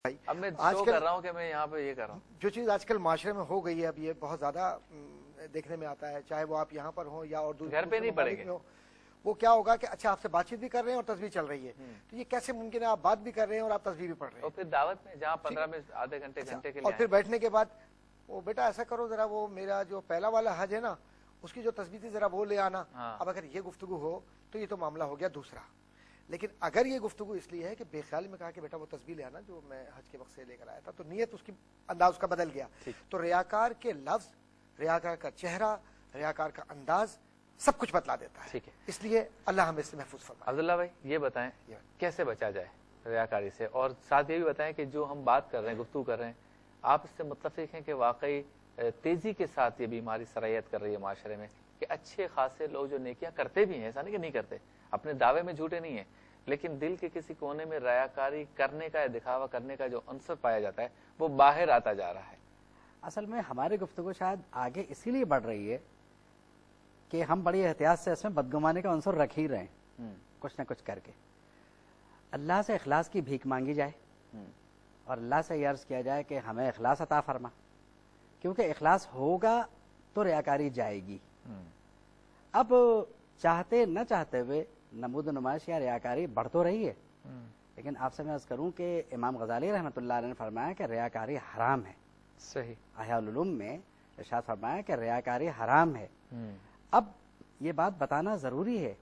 اب میں شو کر رہا ہوں کہ میں یہاں پہ یہ کر رہا ہوں. جو چیز آج کل معاشرے میں ہو گئی ہے اب یہ بہت زیادہ دیکھنے میں آتا ہے، چاہے وہ آپ یہاں پر ہوں یا اور گھر پہ نہیں پڑیں گے. وہ کیا ہوگا کہ اچھا آپ سے بات چیت بھی کر رہے ہیں اور تصویر چل رہی ہے، تو یہ کیسے ممکن ہے آپ بات بھی کر رہے ہیں اور آپ تصویر بھی پڑھ رہے ہیں. اور پھر دعوت میں جہاں 15 منٹ آدھے گھنٹے کے لیے اور پھر بیٹھنے کے بعد وہ بیٹا ایسا کرو ذرا وہ میرا جو پہلا والا حج ہے نا اس کی جو تصویر تھی ذرا وہ لے آنا. اب اگر یہ گفتگو ہو تو یہ تو معاملہ ہو گیا دوسرا. لیکن اگر یہ گفتگو اس لیے ہے کہ بے خیالی میں کہا کہ بیٹا وہ تصویر لے آنا جو میں حج کے وقت سے لے کر آیا تھا، تو نیت اس کی انداز اس کا بدل گیا. تو ریاکار کے لفظ، ریاکار کا چہرہ، ریاکار کا انداز سب کچھ بتلا دیتا ہے. اس لیے اللہ ہمیں اس سے محفوظ فرمائے. عبداللہ بھائی یہ بتائیں کیسے بچا جائے ریاکاری سے، اور ساتھ یہ بھی بتائیں کہ جو ہم بات کر رہے ہیں، گفتگو کر رہے ہیں، آپ اس سے متفق ہیں کہ واقعی تیزی کے ساتھ یہ بیماری سرایت کر رہی ہے معاشرے میں، کہ اچھے خاصے لوگ جو نیکیاں کرتے بھی ہیں، ایسا نہیں کہ نہیں کرتے، اپنے دعوے میں جھوٹے نہیں ہیں، لیکن دل کے کسی کونے میں ریاکاری کرنے کا یا دکھاوا کرنے کا جو عنصر پایا جاتا ہے وہ باہر آتا جا رہا ہے. اصل میں ہماری گفتگو شاید آگے اسی لیے بڑھ رہی ہے کہ ہم بڑی احتیاط سے اس میں بدگمانے کا عنصر رکھ ہی رہے ہیں، کچھ نہ کچھ کر کے. اللہ سے اخلاص کی بھیک مانگی جائے اور اللہ سے یہ عرض کیا جائے کہ ہمیں اخلاص عطا فرما، کیونکہ اخلاص ہوگا تو ریاکاری جائے گی. اب چاہتے نہ چاہتے ہوئے نمود و نمائش یا ریاکاری بڑھ تو رہی ہے، لیکن آپ سے میں عرض کروں کہ امام غزالی رحمۃ اللہ علیہ نے فرمایا کہ ریاکاری حرام ہے. صحیح. احیاء العلوم میں ارشاد فرمایا کہ ریاکاری حرام ہے. اب یہ بات بتانا ضروری ہے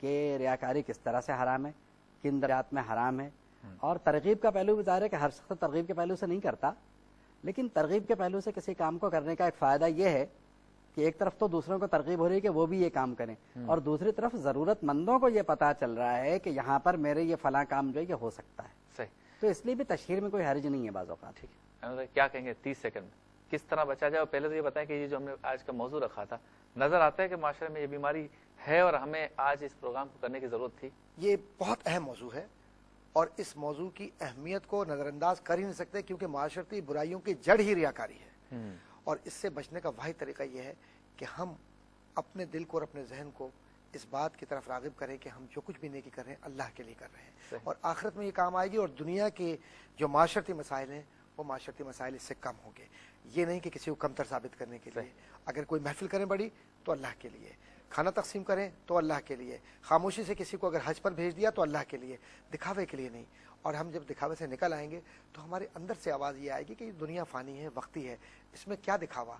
کہ ریاکاری کس طرح سے حرام ہے، کن درجات میں حرام ہے، اور ترغیب کا پہلو بھی ظاہر ہے کہ ہر شخص ترغیب کے پہلو سے نہیں کرتا، لیکن ترغیب کے پہلو سے کسی کام کو کرنے کا ایک فائدہ یہ ہے کہ ایک طرف تو دوسروں کو ترغیب ہو رہی ہے کہ وہ بھی یہ کام کریں، اور دوسری طرف ضرورت مندوں کو یہ پتا چل رہا ہے کہ یہاں پر میرے یہ فلاں کام جو ہے یہ ہو سکتا ہے. صحیح. تو اس لیے بھی تشہیر میں کوئی حرج نہیں ہے بعض اوقات. ٹھیک ہے، کیا کہیں گے 30 سیکنڈ میں کس طرح بچا جائے؟ اور پہلے تو یہ بتائیں کہ یہ جو ہم نے آج کا موضوع رکھا تھا، نظر آتا ہے کہ معاشرے میں یہ بیماری ہے اور ہمیں آج اس پروگرام کو کرنے کی ضرورت تھی. یہ بہت اہم موضوع ہے اور اس موضوع کی اہمیت کو نظر انداز کر ہی نہیں سکتے، کیونکہ معاشرتی برائیوں کی جڑ ہی ریاکاری ہے. اور اس سے بچنے کا واحد طریقہ یہ ہے کہ ہم اپنے دل کو اور اپنے ذہن کو اس بات کی طرف راغب کریں کہ ہم جو کچھ بھی نیکی کر رہے ہیں اللہ کے لیے کر رہے ہیں، اور آخرت میں یہ کام آئے گی، اور دنیا کے جو معاشرتی مسائل ہیں وہ معاشرتی مسائل اس سے کم ہوں گے. یہ نہیں کہ کسی کو کمتر ثابت کرنے کے لیے. اگر کوئی محفل کریں بڑی تو اللہ کے لیے، کھانا تقسیم کریں تو اللہ کے لیے، خاموشی سے کسی کو اگر حج پر بھیج دیا تو اللہ کے لیے، دکھاوے کے لیے نہیں. اور ہم جب دکھاوے سے نکل آئیں گے تو ہمارے اندر سے آواز یہ آئے گی کہ یہ دنیا فانی ہے، وقتی ہے، اس میں کیا دکھاوا؟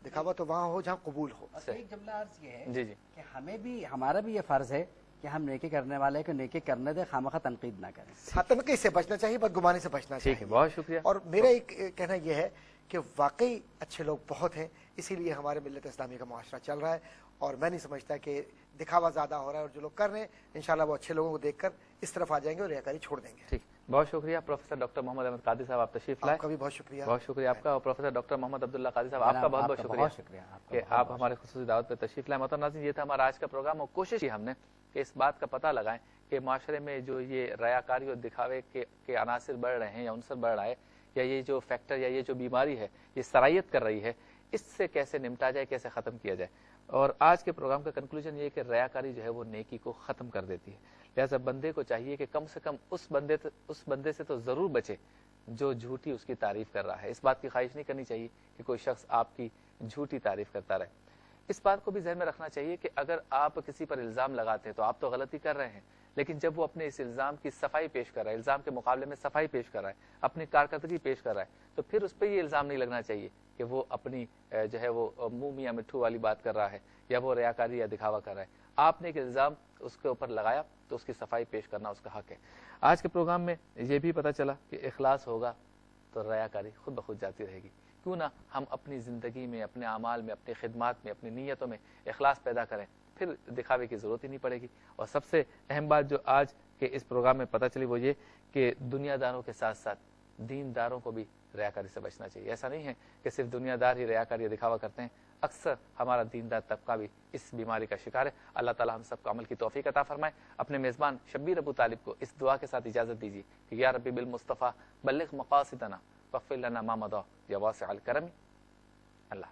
دکھاوا تو وہاں ہو جہاں قبول ہو. ایک جملہ عرض یہ ہے کہ ہمیں بھی، ہمارا بھی یہ فرض ہے کہ ہم نیکی کرنے والے کو نیکی کرنے دیں، خامخواہ تنقید نہ کریں. تنقید سے بچنا چاہیے، بدگمانی سے بچنا چاہیے. بہت شکریہ. اور میرا ایک کہنا یہ ہے کہ واقعی اچھے لوگ بہت ہیں، اسی لیے ہمارے ملت اسلامی کا معاشرہ چل رہا ہے، اور میں نہیں سمجھتا کہ دکھاوا زیادہ ہو رہا ہے. اور جو لوگ کر رہے ہیں انشاءاللہ وہ اچھے لوگوں کو دیکھ کر اس طرف آ جائیں گے اور ریاکاری چھوڑ دیں گے. ٹھیک. بہت شکریہ پروفیسر ڈاکٹر محمد احمد قادری صاحب، آپ تشریف لائے. آپ کا بھی بہت شکریہ. بہت شکریہ آپ کا. اور پروفیسر ڈاکٹر محمد عبداللہ قادری صاحب، آپ کا بہت بہت شکریہ کہ آپ ہمارے خصوصی دعوت پہ تشریف لائے. محترم ناظرین، یہ تھا ہمارا آج کا پروگرام، اور کوشش کی ہم نے کہ اس بات کا پتہ لگائیں کہ معاشرے میں جو یہ ریاکاری اور دکھاوے کے عناصر بڑھ رہے ہیں یا عنصر بڑھ رہا ہے، یا یہ جو فیکٹر یا یہ جو بیماری ہے یہ سرایت کر رہی ہے، اس سے کیسے نمٹا جائے، کیسے ختم کیا جائے. اور آج کے پروگرام کا کنکلوژن یہ ہے کہ ریاکاری جو ہے وہ نیکی کو ختم کر دیتی ہے. لہٰذا بندے کو چاہیے کہ کم سے کم اس بندے سے تو ضرور بچے جو جھوٹی اس کی تعریف کر رہا ہے. اس بات کی خواہش نہیں کرنی چاہیے کہ کوئی شخص آپ کی جھوٹی تعریف کرتا رہے. اس بات کو بھی ذہن میں رکھنا چاہیے کہ اگر آپ کسی پر الزام لگاتے ہیں تو آپ تو غلطی کر رہے ہیں، لیکن جب وہ اپنے اس الزام کی صفائی پیش کر رہا ہے، الزام کے مقابلے میں صفائی پیش کر رہا ہے، اپنی کارکردگی پیش کر رہا ہے، تو پھر اس پہ یہ الزام نہیں لگنا چاہیے کہ وہ اپنی جو ہے وہ منہ میاں مٹھو والی بات کر رہا ہے یا وہ ریاکاری یا دکھاوا کر رہا ہے. آپ نے ایک الزام اس کے اوپر لگایا تو اس کی صفائی پیش کرنا اس کا حق ہے. آج کے پروگرام میں یہ بھی پتہ چلا کہ اخلاص ہوگا تو ریاکاری خود بخود جاتی رہے گی. کیوں نہ ہم اپنی زندگی میں، اپنے اعمال میں، اپنی خدمات میں، اپنی نیتوں میں اخلاص پیدا کریں، پھر دکھاوے کی ضرورت ہی نہیں پڑے گی. اور سب سے اہم بات جو آج کے اس پروگرام میں پتہ چلی وہ یہ کہ دنیا داروں کے ساتھ ساتھ دینداروں کو بھی ریاکاری سے بچنا چاہیے. ایسا نہیں ہے کہ صرف دنیا دار ہی ریاکاری یا دکھاوا کرتے ہیں، اکثر ہمارا دیندار طبقہ بھی اس بیماری کا شکار ہے. اللہ تعالی ہم سب کو عمل کی توفیق عطا فرمائے. اپنے میزبان شبیر ابو طالب کو اس دعا کے ساتھ اجازت دیجیے کہ یا ربی بالمصطفیٰ بلغ مقاصدنا واغفر لنا ما مضى یا واسع الکرم. اللہ